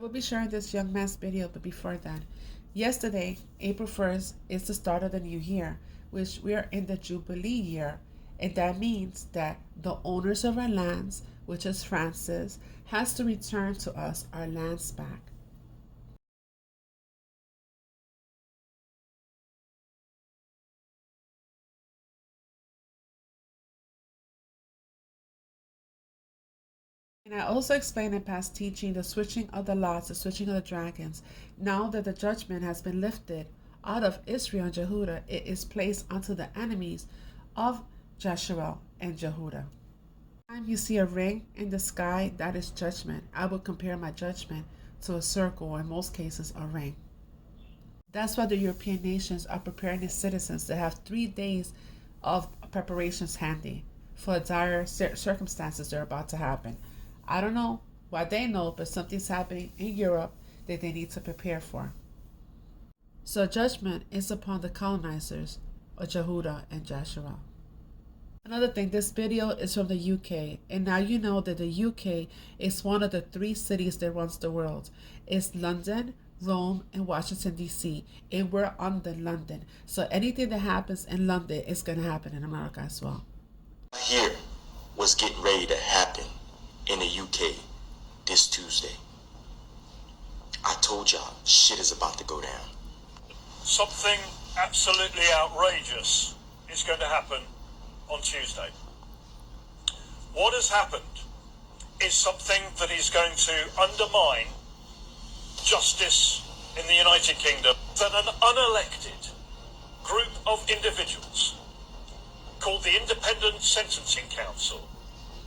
We'll be sharing this young man's video, but before that, yesterday, April 1st, is the start of the new year, which we are in the Jubilee year. And that means that the owners of our lands, which is Francis, has to return to us our lands back. And I also explained in past teaching the switching of the lots, the switching of the dragons. Now that the judgment has been lifted out of Israel and Jehudah, it is placed onto the enemies of Jeshurun and Jehudah. Time you see a ring in the sky, that is judgment. I would compare my judgment to a circle, or in most cases, a ring. That's why the European nations are preparing their citizens to have 3 days of preparations handy for dire circumstances that are about to happen. I don't know why they know, but something's happening in Europe that they need to prepare for. So judgment is upon the colonizers of Jehudah and Jeshurun. Another thing, this video is from the UK, and now you know that the UK is one of the 3 cities that runs the world. It's London, Rome, and Washington, D.C., and we're under London. So anything that happens in London is going to happen in America as well. Here was getting ready to happen in the UK this Tuesday. I told y'all, shit is about to go down. Something absolutely outrageous is going to happen on Tuesday. What has happened is something that is going to undermine justice in the United Kingdom. That an unelected group of individuals called the Independent Sentencing Council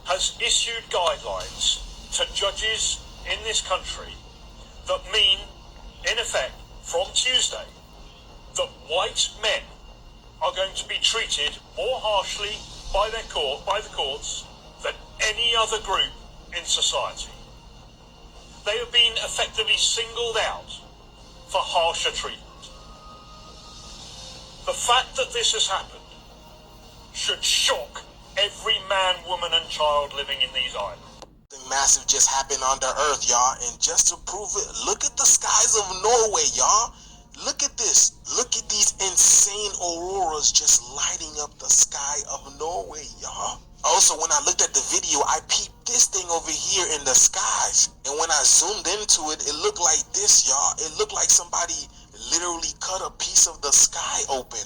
has issued guidelines to judges in this country that mean, in effect, from Tuesday, that white men are going to be treated more harshly by the courts than any other group in society. They have been effectively singled out for harsher treatment. The fact that this has happened should shock every man, woman and child living in these islands. Something massive just happened on the earth, y'all, and just to prove it, look at the skies of Norway, y'all. Look at this. Look at these insane auroras just lighting up the sky of Norway, y'all. Also, when I looked at the video, I peeped this thing over here in the skies. And when I zoomed into it, it looked like this, y'all. It looked like somebody literally cut a piece of the sky open.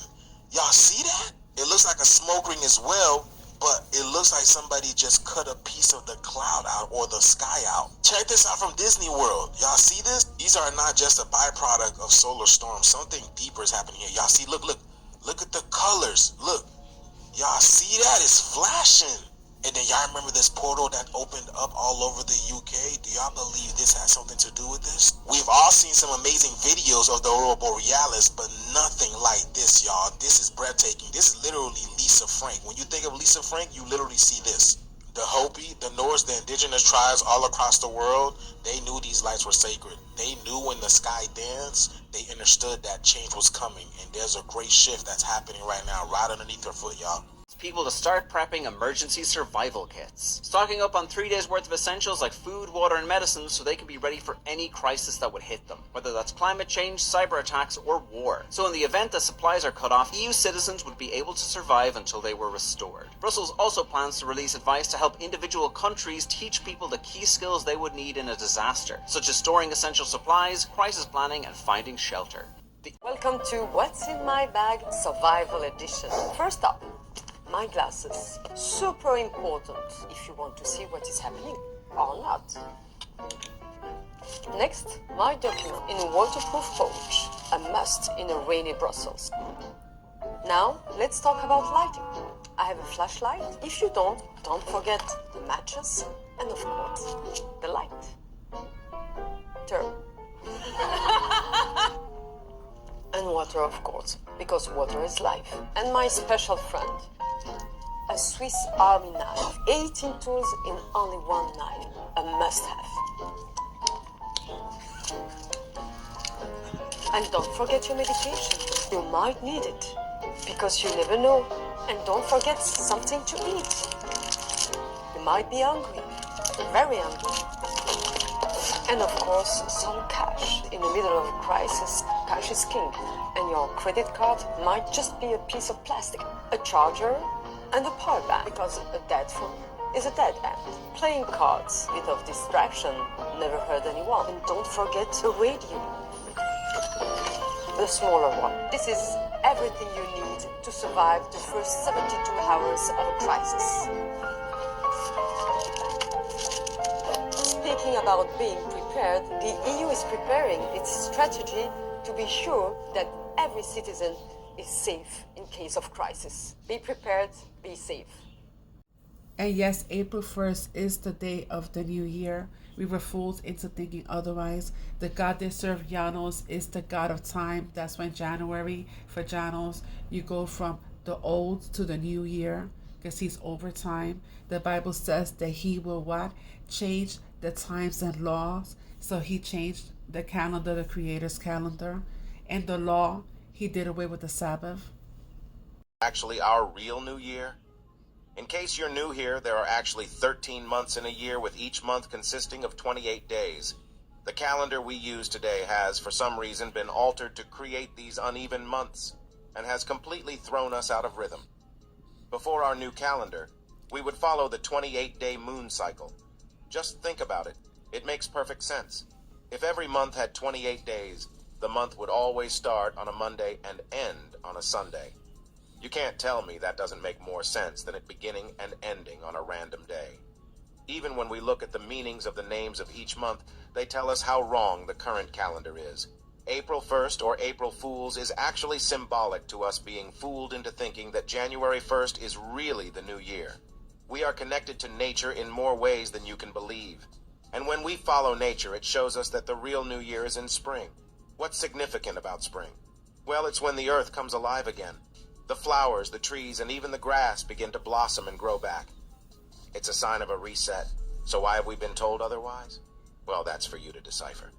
Y'all see that? It looks like a smoke ring as well, but it looks like somebody just cut a piece of the cloud out or the sky out. Check this out from Disney World. Y'all see this? These are not just a byproduct of solar storms. Something deeper is happening here. Y'all see, look at the colors. Look, y'all see that? It's flashing. And then y'all remember this portal that opened up all over the UK? Do y'all believe this has something to do with this? We've all seen some amazing videos of the Aurora Borealis, but nothing like this, y'all. This is breathtaking. This is literally Lisa Frank. When you think of Lisa Frank, you literally see this. The Hopi, the Norse, the indigenous tribes all across the world, they knew these lights were sacred. They knew when the sky danced, they understood that change was coming. And there's a great shift that's happening right now, right underneath your foot, y'all. People to start prepping emergency survival kits, stocking up on 3 days worth of essentials like food, water and medicines so they can be ready for any crisis that would hit them, whether that's climate change, cyber attacks or war. So in the event that supplies are cut off, EU citizens would be able to survive until they were restored. Brussels also plans to release advice to help individual countries teach people the key skills they would need in a disaster, such as storing essential supplies, crisis planning and finding shelter. Welcome to What's in My Bag Survival Edition. First up, my glasses. Super important if you want to see what is happening or not. Next, my document in a waterproof pouch, a must in a rainy Brussels. Now, let's talk about lighting. I have a flashlight. If you don't forget the matches and of course, the light. Turn. And water, of course, because water is life. And my special friend, a Swiss Army knife. 18 tools in only one knife. A must-have. And don't forget your medication. You might need it, because you never know. And don't forget something to eat. You might be hungry, very hungry. And of course, some cash. In the middle of a crisis, cash is king. And your credit card might just be a piece of plastic, a charger, and a power bank. Because a dead phone is a dead end. Playing cards, bit of distraction, never hurt anyone. And don't forget the radio. The smaller one. This is everything you need to survive the first 72 hours of a crisis. Speaking about being prepared, the EU is preparing its strategy to be sure that every citizen is safe in case of crisis. Be prepared, be safe. And yes, April 1st is the day of the new year. We were fooled into thinking otherwise. The God they serve, Janos, is the God of time. That's when January, for Janos, you go from the old to the new year, because he's over time. The Bible says that he will what? Change the times and laws. So he changed the calendar, the Creator's calendar. And the law, he did away with the Sabbath. Actually, our real new year? In case you're new here, there are actually 13 months in a year, with each month consisting of 28 days. The calendar we use today has, for some reason, been altered to create these uneven months, and has completely thrown us out of rhythm. Before our new calendar, we would follow the 28-day moon cycle. Just think about it. It makes perfect sense. If every month had 28 days, the month would always start on a Monday and end on a Sunday. You can't tell me that doesn't make more sense than it beginning and ending on a random day. Even when we look at the meanings of the names of each month, they tell us how wrong the current calendar is. April 1st, or April Fools, is actually symbolic to us being fooled into thinking that January 1st is really the new year. We are connected to nature in more ways than you can believe. And when we follow nature, it shows us that the real new year is in spring. What's significant about spring? Well, it's when the earth comes alive again. The flowers, the trees, and even the grass begin to blossom and grow back. It's a sign of a reset. So why have we been told otherwise? Well, that's for you to decipher.